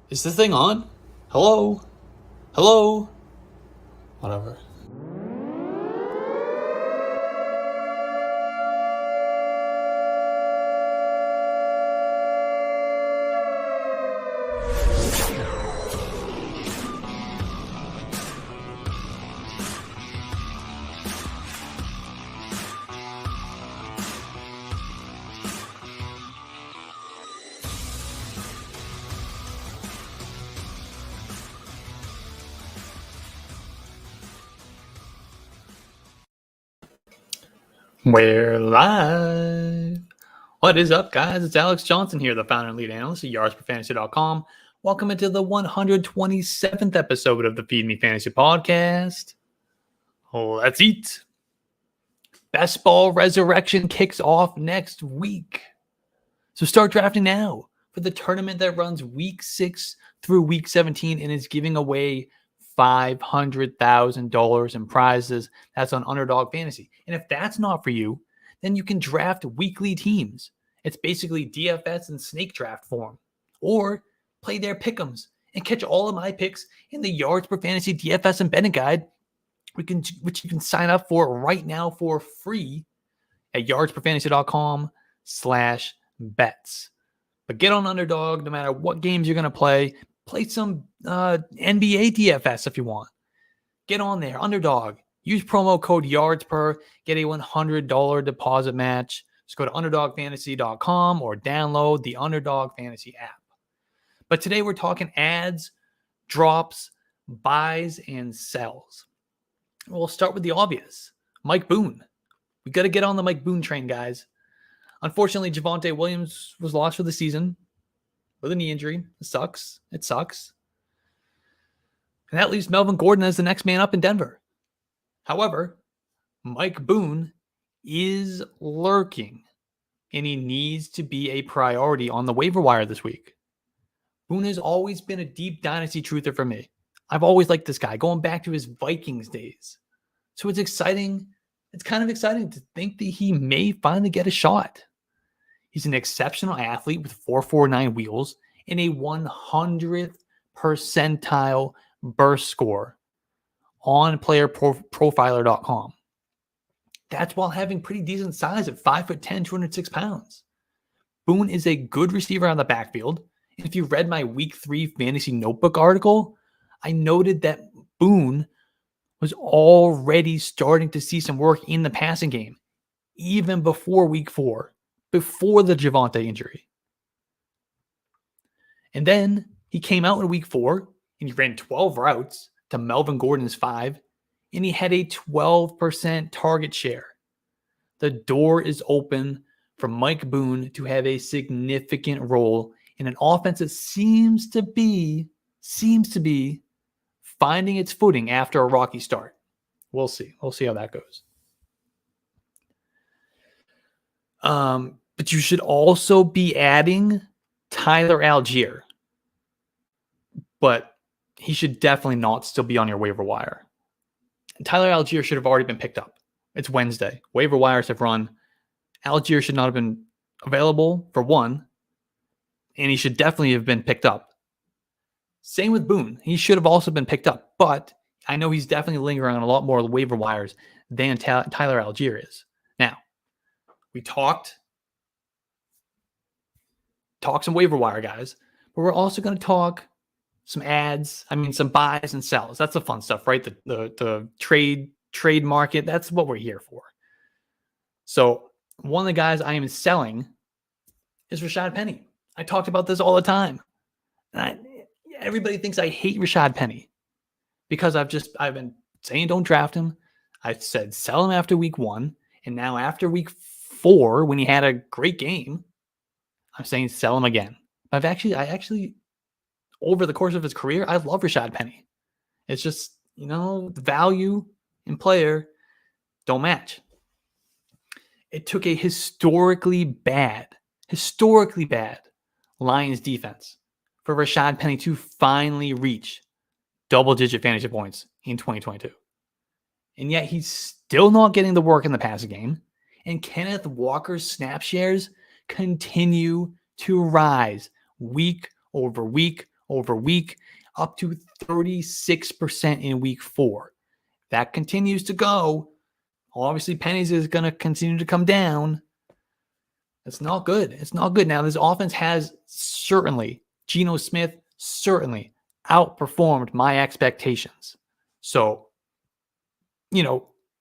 Is this thing on? Hello? Hello? Whatever. We're live. What is up, guys? It's Alex Johnson here, the founder and lead analyst at yardsperfantasy.com. Welcome into the 127th episode of the Feed Me Fantasy Podcast. Let's eat. Best Ball Resurrection kicks off next week. So start drafting now for the tournament that runs week 6 through week 17 and is giving away $500,000 in prizes. That's on Underdog Fantasy. And if that's not for you, then you can draft weekly teams. It's basically DFS and snake draft form. Or play their pick'ems and catch all of my picks in the Yards Per Fantasy DFS and betting guide, which you can sign up for right now for free at yardsperfantasy.com/bets. But get on Underdog no matter what games you're going to play. Play some NBA DFS if you want. Get on there, Underdog. Use promo code YARDSPER. Get a $100 deposit match. Just go to underdogfantasy.com or download the Underdog Fantasy app. But today we're talking ads, drops, buys, and sells. We'll start with the obvious. Mike Boone. We got to get on the Mike Boone train, guys. Unfortunately, Javonte Williams was lost for the season with a knee injury. It sucks. And that leaves Melvin Gordon as the next man up in Denver. However, Mike Boone is lurking, and he needs to be a priority on the waiver wire this week. Boone has always been a deep dynasty truther for me. I've always liked this guy, going back to his Vikings days. So it's exciting. It's kind of exciting to think that he may finally get a shot. He's an exceptional athlete with 4.49 wheels and a 100th percentile burst score on playerprofiler.com. That's while having pretty decent size at 5'10", 206 pounds. Boone is a good receiver on the backfield. And if you read my week 3 fantasy notebook article, I noted that Boone was already starting to see some work in the passing game, even before week 4. Before the Javonte injury. And then he came out in week 4 and he ran 12 routes to Melvin Gordon's 5, and he had a 12% target share. The door is open for Mike Boone to have a significant role in an offense that seems to be finding its footing after a rocky start. We'll see. We'll see how that goes. But you should also be adding Tyler Algier. But he should definitely not still be on your waiver wire. Tyler Algier should have already been picked up. It's Wednesday. Waiver wires have run. Algier should not have been available for one. And he should definitely have been picked up. Same with Boone. He should have also been picked up. But I know he's definitely lingering on a lot more waiver wires than Tyler Algier is. Now, we talked some waiver wire guys, but we're also going to talk some ads. Some buys and sells. That's the fun stuff, right? The trade market. That's what we're here for. So one of the guys I am selling is Rashad Penny. I talked about this all the time. Everybody thinks I hate Rashad Penny because I've been saying don't draft him. I said sell him after week 1. And now after week 4, when he had a great game, I'm saying sell him again. I actually, over the course of his career, I love Rashad Penny. It's just, the value and player don't match. It took a historically bad Lions defense for Rashad Penny to finally reach double-digit fantasy points in 2022. And yet he's still not getting the work in the passing game. And Kenneth Walker's snap shares continue to rise week over week over week, up to 36% in week 4. That continues to go. Obviously, pennies is going to continue to come down. It's not good. It's not good. Now, this offense has certainly, Geno Smith certainly outperformed my expectations. So,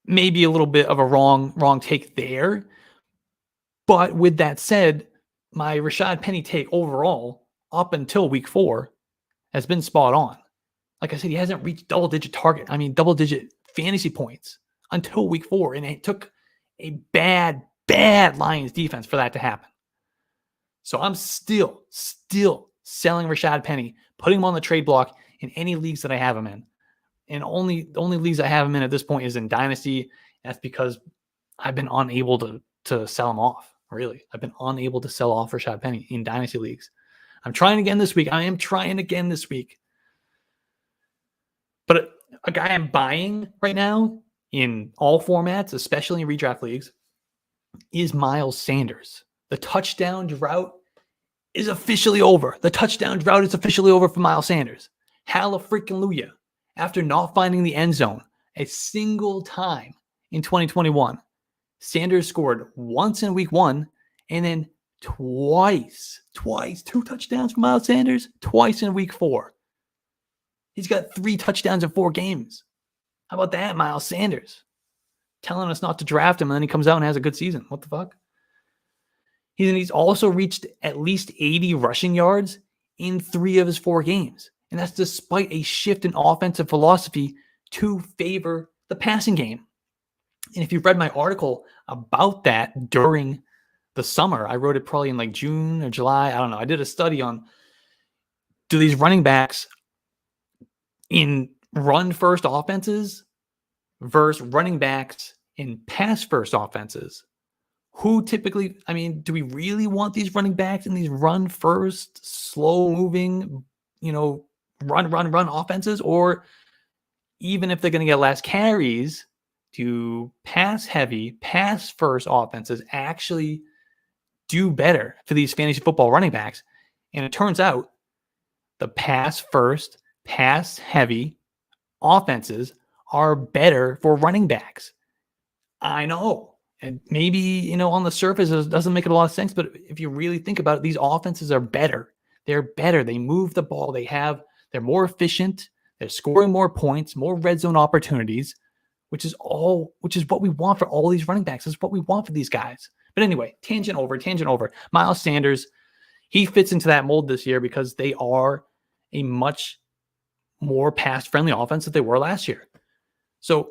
maybe a little bit of a wrong take there. But with that said, my Rashad Penny take overall up until week 4 has been spot on. Like I said, he hasn't reached double-digit fantasy points until week 4. And it took a bad Lions defense for that to happen. So I'm still selling Rashad Penny, putting him on the trade block in any leagues that I have him in. And the only leagues I have him in at this point is in Dynasty. That's because I've been unable to sell him off, really. I've been unable to sell off Rashad Penny in Dynasty leagues. I'm trying again this week. I am trying again this week. But a guy I'm buying right now in all formats, especially in redraft leagues, is Miles Sanders. The touchdown drought is officially over. The touchdown drought is officially over for Miles Sanders. Hallelujah. After not finding the end zone a single time in 2021, Sanders scored once in week 1 and then twice, 2 touchdowns for Miles Sanders, twice in week 4. He's got 3 touchdowns in 4 games. How about that, Miles Sanders? Telling us not to draft him, and then he comes out and has a good season. What the fuck? He's also reached at least 80 rushing yards in 3 of his 4 games. And that's despite a shift in offensive philosophy to favor the passing game. And if you've read my article about that during the summer, I wrote it probably in like June or July. I don't know. I did a study on, do these running backs in run-first offenses versus running backs in pass-first offenses, who typically, do we really want these running backs in these run-first, slow-moving, run offenses? Or even if they're going to get less carries, do pass-heavy, pass-first offenses actually do better for these fantasy football running backs? And it turns out the pass-first, pass-heavy offenses are better for running backs. I know. And maybe, on the surface, it doesn't make a lot of sense. But if you really think about it, these offenses are better. They're better. They move the ball. They're more efficient. They're scoring more points, more red zone opportunities, which is what we want for all these running backs. It's what we want for these guys. But anyway, tangent over. Miles Sanders, he fits into that mold this year because they are a much more pass-friendly offense than they were last year. So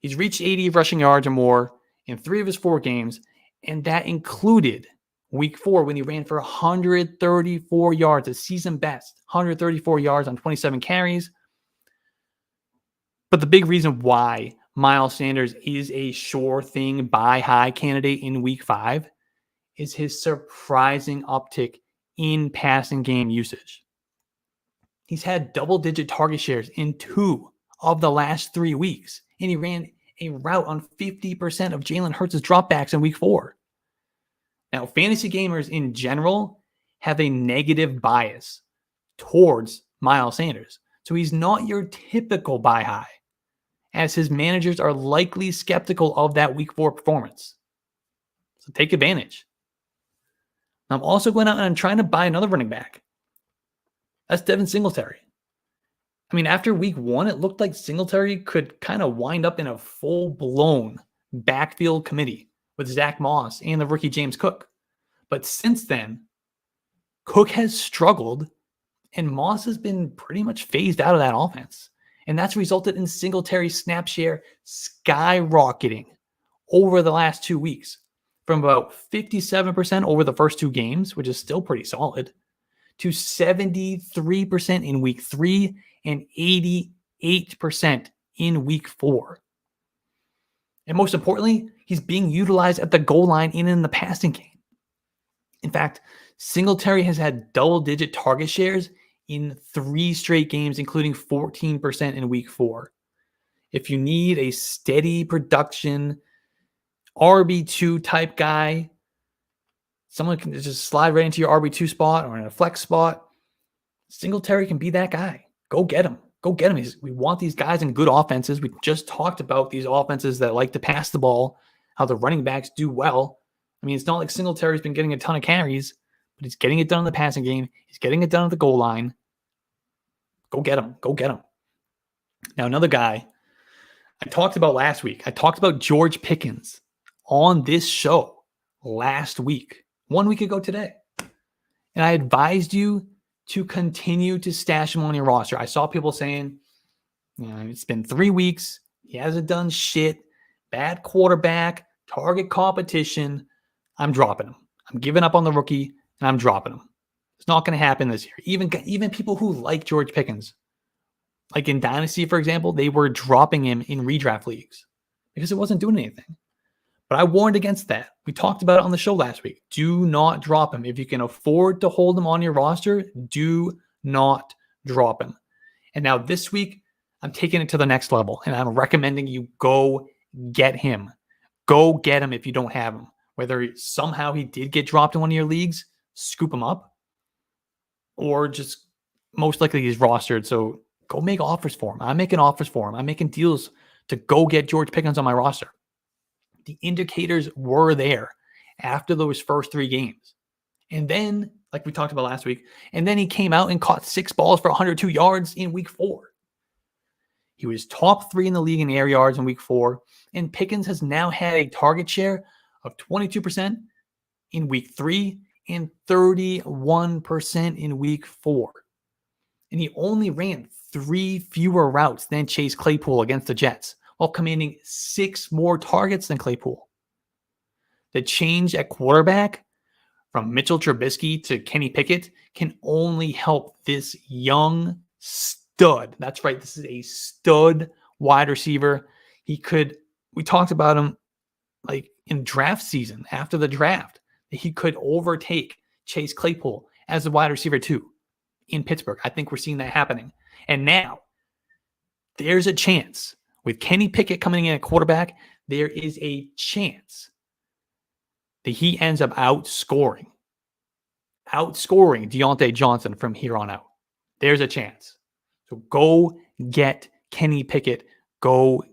he's reached 80 rushing yards or more in 3 of his 4 games, and that included week 4 when he ran for 134 yards, a season best, 134 yards on 27 carries. But the big reason why Miles Sanders is a sure thing buy high candidate in week 5 is his surprising uptick in passing game usage. He's had double-digit target shares in 2 of the last 3 weeks, and he ran a route on 50% of Jalen Hurts' dropbacks in week 4. Now, fantasy gamers in general have a negative bias towards Miles Sanders. So he's not your typical buy high, as his managers are likely skeptical of that week 4 performance. So take advantage. I'm also going out and I'm trying to buy another running back. That's Devin Singletary. After week 1, it looked like Singletary could kind of wind up in a full-blown backfield committee with Zach Moss and the rookie James Cook. But since then, Cook has struggled, and Moss has been pretty much phased out of that offense. And that's resulted in Singletary's snap share skyrocketing over the last 2 weeks, from about 57% over the first 2 games, which is still pretty solid, to 73% in week 3 and 88% in week 4. And most importantly, he's being utilized at the goal line and in the passing game. In fact, Singletary has had double-digit target shares in 3 straight games, including 14% in week 4. If you need a steady production, RB2 type guy, someone can just slide right into your RB2 spot or in a flex spot, Singletary can be that guy. Go get him. Go get him. We want these guys in good offenses. We just talked about these offenses that like to pass the ball, how the running backs do well. I mean, it's not like Singletary's been getting a ton of carries, but he's getting it done in the passing game. He's getting it done at the goal line. Go get him. Go get him. Now, another guy I talked about last week. I talked about George Pickens on this show last week, 1 week ago today. And I advised you to continue to stash him on your roster. I saw people saying, it's been 3 weeks. He hasn't done shit. Bad quarterback, target competition. I'm dropping him. I'm giving up on the rookie, and I'm dropping him. It's not going to happen this year. Even people who like George Pickens, like in Dynasty, for example, they were dropping him in redraft leagues because it wasn't doing anything. But I warned against that. We talked about it on the show last week. Do not drop him. If you can afford to hold him on your roster, do not drop him. And now this week, I'm taking it to the next level, and I'm recommending you go get him. Go get him if you don't have him. Whether somehow he did get dropped in one of your leagues, scoop him up, or just most likely he's rostered. So go make offers for him. I'm making offers for him. I'm making deals to go get George Pickens on my roster. The indicators were there after those first 3 games. And then, like we talked about last week, and then he came out and caught 6 balls for 102 yards in week 4. He was top 3 in the league in air yards in week 4. And Pickens has now had a target share of 22% in week 3 and 31% in week 4. And he only ran 3 fewer routes than Chase Claypool against the Jets, while commanding 6 more targets than Claypool. The change at quarterback from Mitchell Trubisky to Kenny Pickett can only help this young stud. That's right. This is a stud wide receiver. We talked about him like in draft season, after the draft, that he could overtake Chase Claypool as a wide receiver 2 in Pittsburgh. I think we're seeing that happening. And now there's a chance with Kenny Pickett coming in at quarterback, there is a chance that he ends up outscoring Deontay Johnson from here on out. There's a chance. So go get Kenny Pickett. Go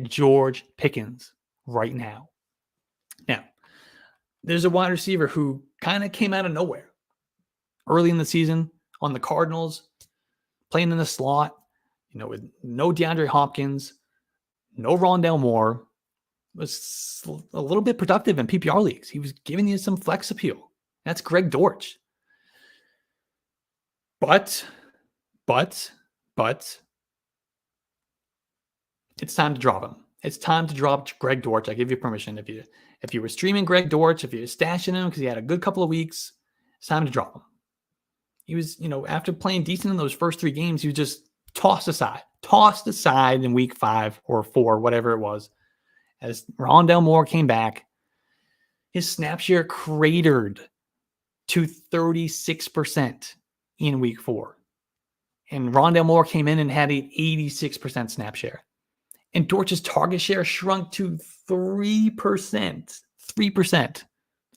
George Pickens right now. Now, there's a wide receiver who kind of came out of nowhere early in the season on the Cardinals, playing in the slot, with no DeAndre Hopkins, no Rondale Moore, was a little bit productive in PPR leagues. He was giving you some flex appeal. That's Greg Dortch. But it's time to drop him. It's time to drop Greg Dortch. I give you permission. If you were streaming Greg Dortch, if you're stashing him because he had a good couple of weeks, it's time to drop him. He was, after playing decent in those first 3 games, he was just tossed aside in week 5 or 4, whatever it was. As Rondale Moore came back, his snap share cratered to 36% in week 4. And Rondale Moore came in and had an 86% snap share. And Dortch's target share shrunk to 3%. 3%.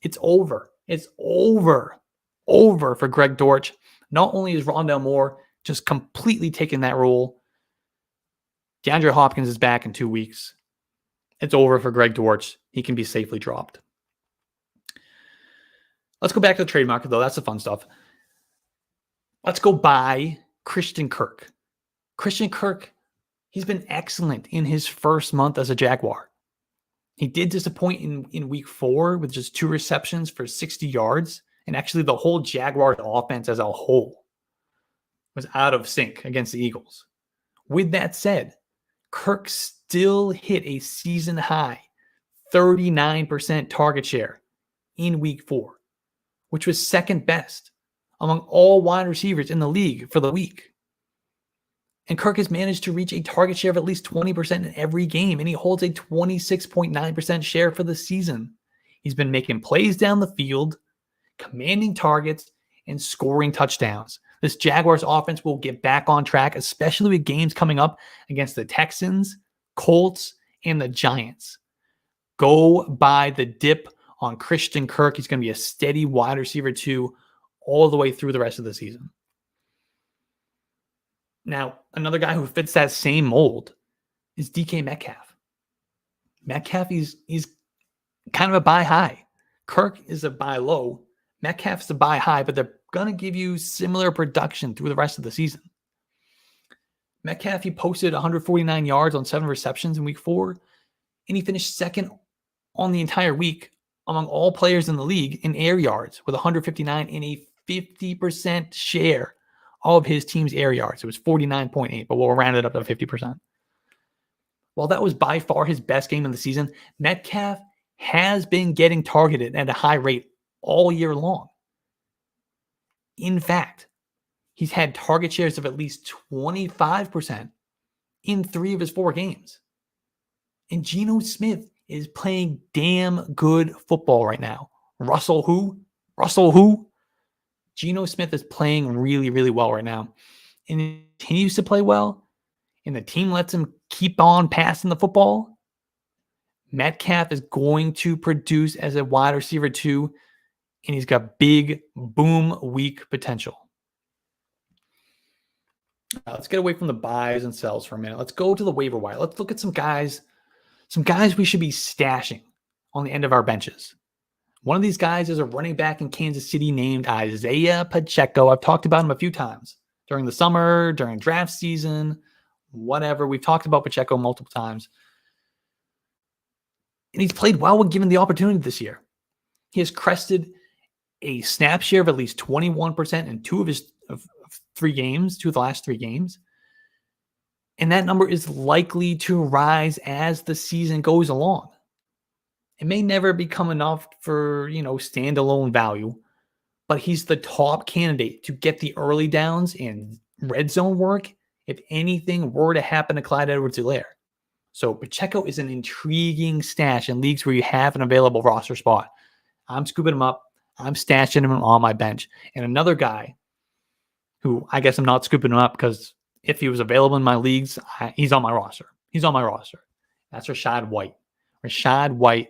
It's over. It's over for Greg Dortch. Not only is Rondale Moore just completely taking that role, DeAndre Hopkins is back in 2 weeks. It's over for Greg Dortch. He can be safely dropped. Let's go back to the trade market, though. That's the fun stuff. Let's go buy Christian Kirk. Christian Kirk, he's been excellent in his first month as a Jaguar. He did disappoint in week 4 with just 2 receptions for 60 yards. And actually, the whole Jaguars offense as a whole was out of sync against the Eagles. With that said, Kirk still hit a season high 39% target share in week 4, which was second best among all wide receivers in the league for the week. And Kirk has managed to reach a target share of at least 20% in every game, and he holds a 26.9% share for the season. He's been making plays down the field, commanding targets, and scoring touchdowns. This Jaguars offense will get back on track, especially with games coming up against the Texans, Colts, and the Giants. Go buy the dip on Christian Kirk. He's going to be a steady wide receiver 2 all the way through the rest of the season. Now, another guy who fits that same mold is DK Metcalf. Metcalf, he's kind of a buy high. Kirk is a buy low. Metcalf's a buy high, but they're going to give you similar production through the rest of the season. Metcalf, he posted 149 yards on 7 receptions in week 4, and he finished second on the entire week among all players in the league in air yards with 159 and a 50% share of his team's air yards. It was 49.8, but we'll round it up to 50%. While that was by far his best game of the season, Metcalf has been getting targeted at a high rate all year long. In fact, he's had target shares of at least 25% in 3 of his 4 games. And Geno Smith is playing damn good football right now. Russell who? Geno Smith is playing really, really well right now. And he continues to play well, and the team lets him keep on passing the football. Metcalf is going to produce as a wide receiver too, and he's got big boom week potential. Let's get away from the buys and sells for a minute. Let's go to the waiver wire. Let's look at some guys we should be stashing on the end of our benches. One of these guys is a running back in Kansas City named Isaiah Pacheco. I've talked about him a few times during the summer, during draft season, whatever. We've talked about Pacheco multiple times. And he's played well when given the opportunity this year. He has crested a snap share of at least 21% in 2 of his 3 games, 2 of the last 3 games. And that number is likely to rise as the season goes along. It may never become enough for, standalone value, but he's the top candidate to get the early downs and red zone work if anything were to happen to Clyde Edwards-Helaire. So Pacheco is an intriguing stash in leagues where you have an available roster spot. I'm scooping him up. I'm stashing him on my bench. And another guy who I guess I'm not scooping him up because if he was available in my leagues, he's on my roster. That's Rachaad White. Rachaad White.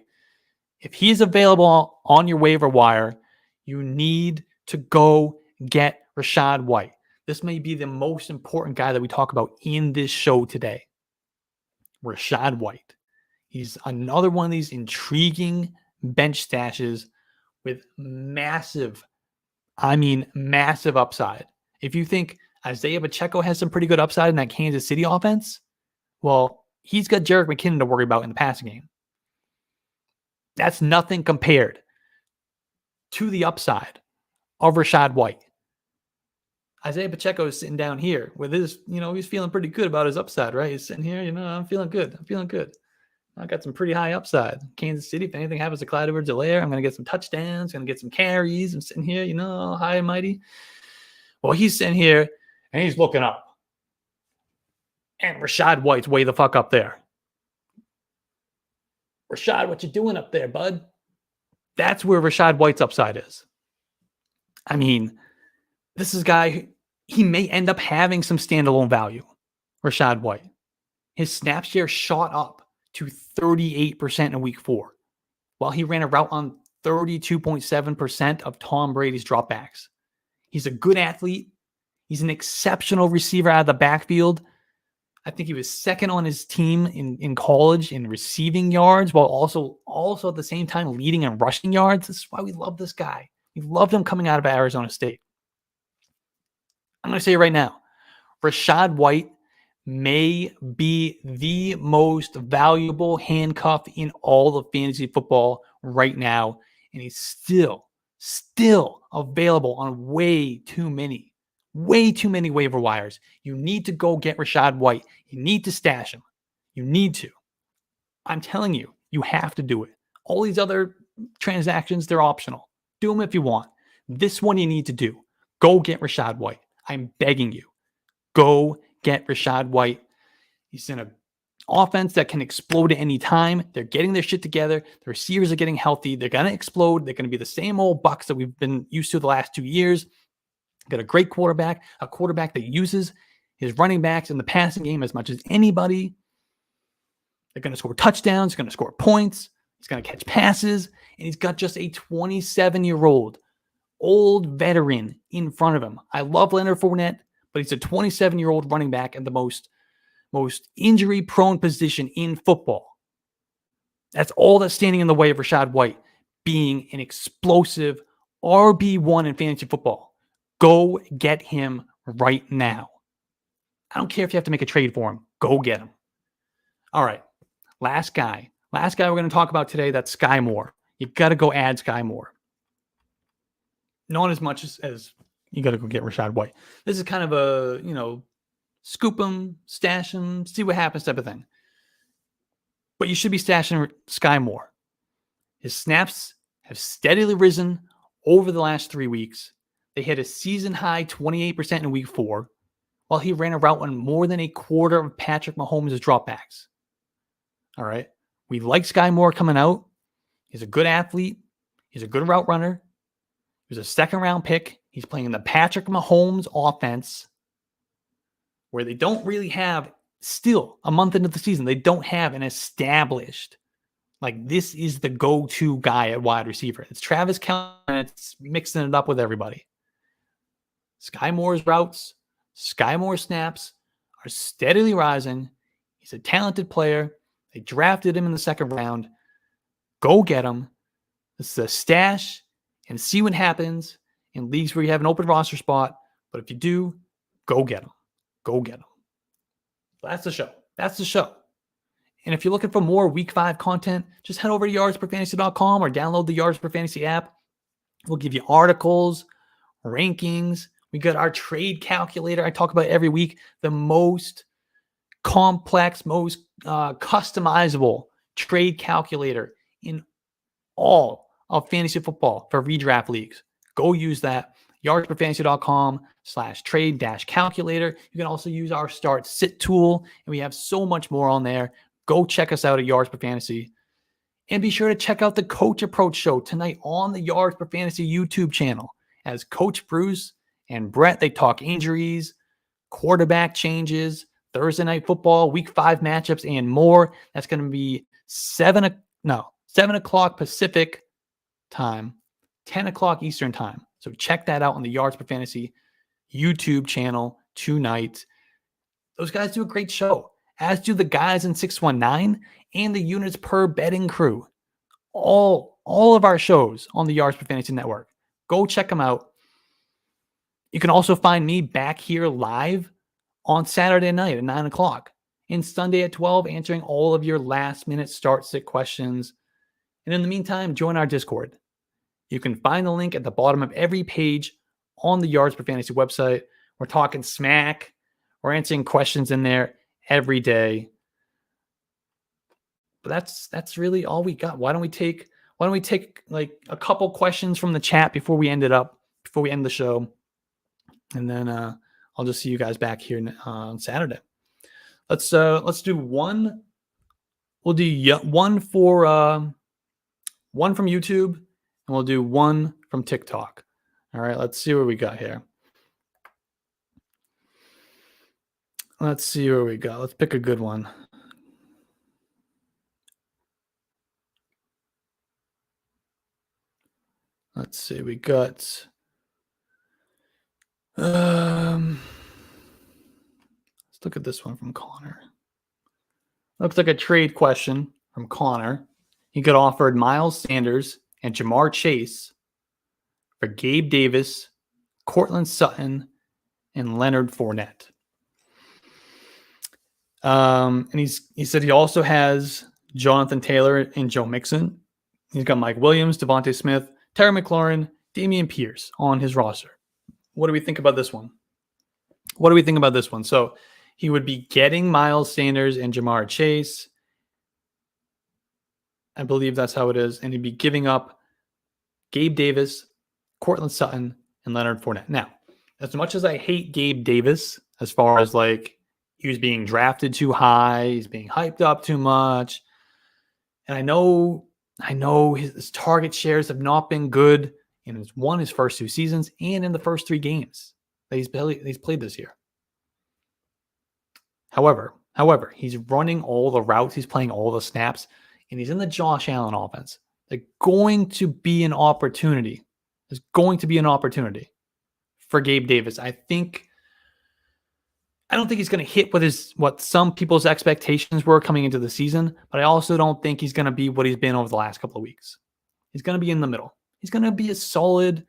If he's available on your waiver wire, you need to go get Rachaad White. This may be the most important guy that we talk about in this show today. Rachaad White. He's another one of these intriguing bench stashes with massive upside. If you think Isaiah Pacheco has some pretty good upside in that Kansas City offense, well, he's got Jerick McKinnon to worry about in the passing game. That's nothing compared to the upside of Rachaad White. Isaiah Pacheco is sitting down here with his, he's feeling pretty good about his upside, right? He's sitting here, I'm feeling good. I got some pretty high upside. Kansas City, if anything happens to Clyde Edwards-Helaire, I'm going to get some touchdowns, going to get some carries. I'm sitting here, high and mighty. Well, he's sitting here and he's looking up. And Rachaad White's way the fuck up there. Rachaad, what you doing up there, bud? That's where Rachaad White's upside is. I mean, this is a guy, he may end up having some standalone value, Rachaad White. His snap share shot up to 38% in week 4, while he ran a route on 32.7% of Tom Brady's dropbacks. He's a good athlete. He's an exceptional receiver out of the backfield. I think he was second on his team in college in receiving yards, while also at the same time leading in rushing yards. This is why we love this guy. We loved him coming out of Arizona State. I'm going to say it right now, Rachaad White may be the most valuable handcuff in all of fantasy football right now, and he's still available on way too many waiver wires. You need to go get Rachaad White. You need to stash him. You need to. I'm telling you, you have to do it. All these other transactions, they're optional. Do them if you want. This one you need to do. Go get Rachaad White. I'm begging you. Go get Rachaad White. He's in an offense that can explode at any time. They're getting their shit together. The receivers are getting healthy. They're going to explode. They're going to be the same old Bucs that we've been used to the last 2 years. Got a great quarterback, a quarterback that uses his running backs in the passing game as much as anybody. They're going to score touchdowns. He's going to score points. He's going to catch passes. And he's got just a 27-year-old old veteran in front of him. I love Leonard Fournette, but he's a 27-year-old running back at the most injury-prone position in football. That's all that's standing in the way of Rachaad White being an explosive RB1 in fantasy football. Go get him right now. I don't care if you have to make a trade for him. Go get him. All right. Last guy we're going to talk about today, that's Sky Moore. You got to go add Sky Moore. Not as much as you got to go get Rachaad White. This is kind of a, scoop him, stash him, see what happens type of thing. But you should be stashing Sky Moore. His snaps have steadily risen over the last 3 weeks. They hit a season high 28% in week 4, while he ran a route on more than a quarter of Patrick Mahomes' dropbacks. All right. We like Sky Moore coming out. He's a good athlete. He's a good route runner. He was a second-round pick. He's playing in the Patrick Mahomes offense, where they don't really have, still a month into the season, they don't have an established, this is the go-to guy at wide receiver. It's Travis Kelce, and it's mixing it up with everybody. Sky Moore's routes, Sky Moore snaps are steadily rising. He's a talented player. They drafted him in the second round. Go get him. This is a stash and see what happens in leagues where you have an open roster spot. But if you do, go get him. Go get him. That's the show. That's the show. And if you're looking for more week 5 content, just head over to yardsperfantasy.com or download the Yards Per Fantasy app. We'll give you articles, rankings. We got our trade calculator I talk about every week. The most complex, most customizable trade calculator in all of fantasy football for redraft leagues. Go use that. yardsperfantasy.com/trade-calculator. You can also use our start sit tool, and we have so much more on there. Go check us out at Yards Per Fantasy. And be sure to check out the Coach Approach show tonight on the Yards Per Fantasy YouTube channel. As Coach Bruce and Brett, they talk injuries, quarterback changes, Thursday night football, week 5 matchups, and more. That's going to be 7 o'clock Pacific time, 10 o'clock Eastern time. So check that out on the Yards Per Fantasy YouTube channel tonight. Those guys do a great show, as do the guys in 619 and the Units Per Betting crew. All of our shows on the Yards Per Fantasy Network. Go check them out. You can also find me back here live on Saturday night at 9 o'clock and Sunday at 12, answering all of your last-minute start-sit questions. And in the meantime, join our Discord. You can find the link at the bottom of every page on the Yards Per Fantasy website. We're talking smack. We're answering questions in there every day. But that's really all we got. Why don't we take a couple questions from the chat before we end the show, and then I'll just see you guys back here on Saturday. Let's do one. We'll do one from YouTube, and we'll do one from TikTok. All right, let's see what we got here. Let's see where we go. Let's pick a good one. Let's see. We got let's look at this one from Connor. Looks like a trade question from Connor. He got offered Miles Sanders and Jamar Chase for Gabe Davis, Courtland Sutton, and Leonard Fournette. And he said he also has Jonathan Taylor and Joe Mixon. He's got Mike Williams, Devontae Smith, Terry McLaurin, Dameon Pierce on his roster. What do we think about this one? So he would be getting Miles Sanders and Jamar Chase. I believe that's how it is. And he'd be giving up Gabe Davis, Courtland Sutton, and Leonard Fournette. Now, as much as I hate Gabe Davis, as far as he was being drafted too high, he's being hyped up too much. And I know his target shares have not been good in his first 2 seasons and in the first 3 games that he's played this year. However, he's running all the routes, he's playing all the snaps, and he's in the Josh Allen offense. There's going to be an opportunity There's going to be an opportunity for Gabe Davis. I don't think he's going to hit what some people's expectations were coming into the season, but I also don't think he's going to be what he's been over the last couple of weeks. He's going to be in the middle. He's going to be a solid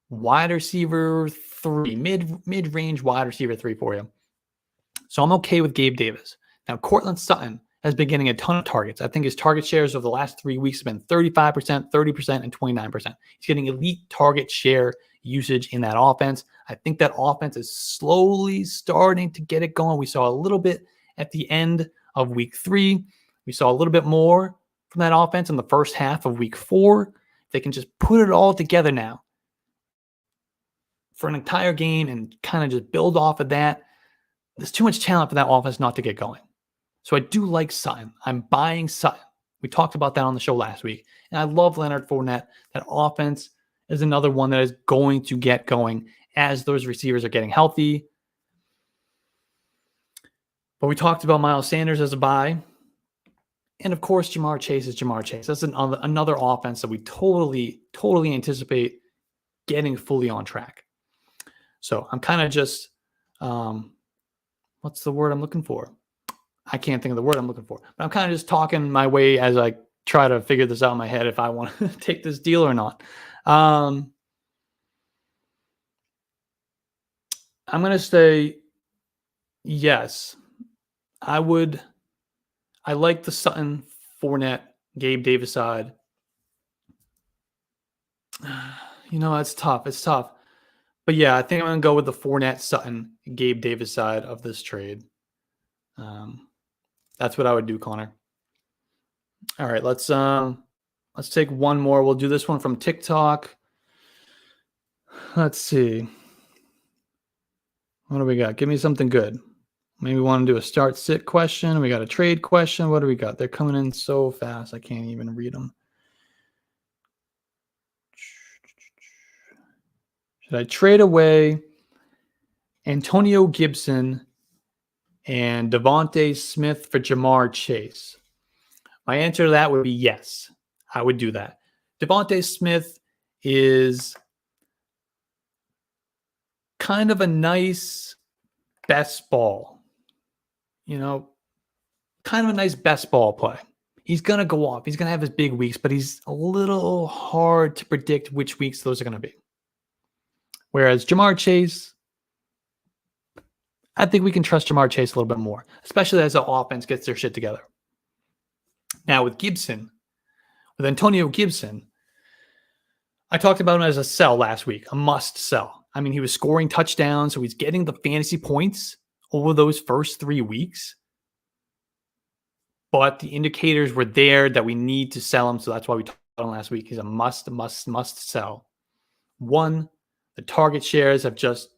wide receiver 3, mid-range wide receiver 3 for you. So I'm okay with Gabe Davis. Now, Courtland Sutton has been getting a ton of targets. I think his target shares over the last 3 weeks have been 35%, 30%, and 29%. He's getting elite target share usage in that offense. I think that offense is slowly starting to get it going. We saw a little bit at the end of week 3. We saw a little bit more from that offense in the first half of week 4. They can just put it all together now for an entire game and kind of just build off of that. There's too much talent for that offense not to get going. So I do like Sutton. I'm buying Sutton. We talked about that on the show last week. And I love Leonard Fournette. That offense is another one that is going to get going as those receivers are getting healthy. But we talked about Miles Sanders as a buy. And of course, Ja'Marr Chase is Ja'Marr Chase. That's another offense that we totally anticipate getting fully on track. So I'm kind of just, what's the word I'm looking for? I can't think of the word I'm looking for. But I'm kind of just talking my way as I try to figure this out in my head if I want to take this deal or not. I'm going to say yes. I like the Sutton, Fournette, Gabe Davis side. It's tough. It's tough. But yeah, I think I'm going to go with the Fournette, Sutton, Gabe Davis side of this trade. That's what I would do, Connor. All right, let's take one more. We'll do this one from TikTok. Let's see. What do we got? Give me something good. Maybe we want to do a start-sit question. We got a trade question. What do we got? They're coming in so fast, I can't even read them. Should I trade away Antonio Gibson and Devontae Smith for Ja'Marr Chase? My answer to that would be yes. I would do that. Devontae Smith is kind of a nice best ball. Kind of a nice best ball play. He's going to go off. He's going to have his big weeks, but he's a little hard to predict which weeks those are going to be. Whereas Ja'Marr Chase, I think we can trust Ja'Marr Chase a little bit more, especially as the offense gets their shit together. Now with Antonio Gibson, I talked about him as a sell last week, a must sell. I mean, he was scoring touchdowns, so he's getting the fantasy points over those first 3 weeks. But the indicators were there that we need to sell him, so that's why we talked about him last week. He's a must sell. One, the target shares just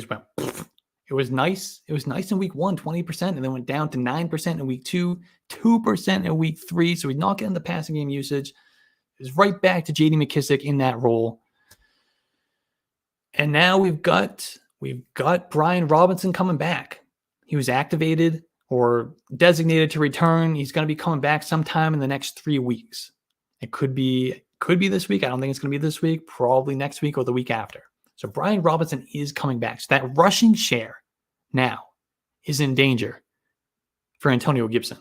went. It was nice. It was nice in week 1, 20%, and then went down to 9% in week 2, 2% in week 3. So he's not getting the passing game usage. It was right back to J.D. McKissic in that role. And now we've got Brian Robinson coming back. He was activated or designated to return. He's going to be coming back sometime in the next 3 weeks. It could be this week. I don't think it's going to be this week. Probably next week or the week after. So Brian Robinson is coming back. So that rushing share now is in danger for Antonio Gibson.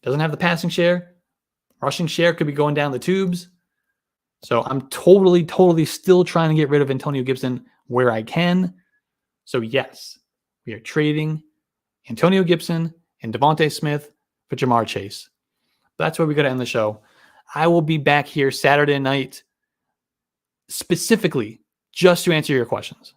Doesn't have the passing share. Rushing share could be going down the tubes. So I'm totally still trying to get rid of Antonio Gibson where I can. So yes, we are trading Antonio Gibson and Devontae Smith for Ja'Marr Chase. That's where we got to end the show. I will be back here Saturday night specifically just to answer your questions.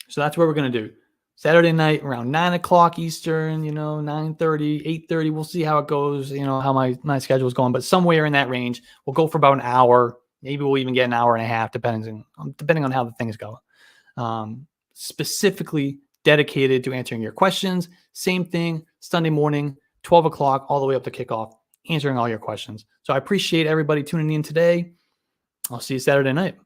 So that's what we're going to do. Saturday night around 9 o'clock Eastern, 9:30, 8:30. We'll see how it goes, how my schedule is going. But somewhere in that range, we'll go for about an hour. Maybe we'll even get an hour and a half, depending on how the things go. Specifically dedicated to answering your questions. Same thing, Sunday morning, 12 o'clock, all the way up to kickoff, answering all your questions. So I appreciate everybody tuning in today. I'll see you Saturday night.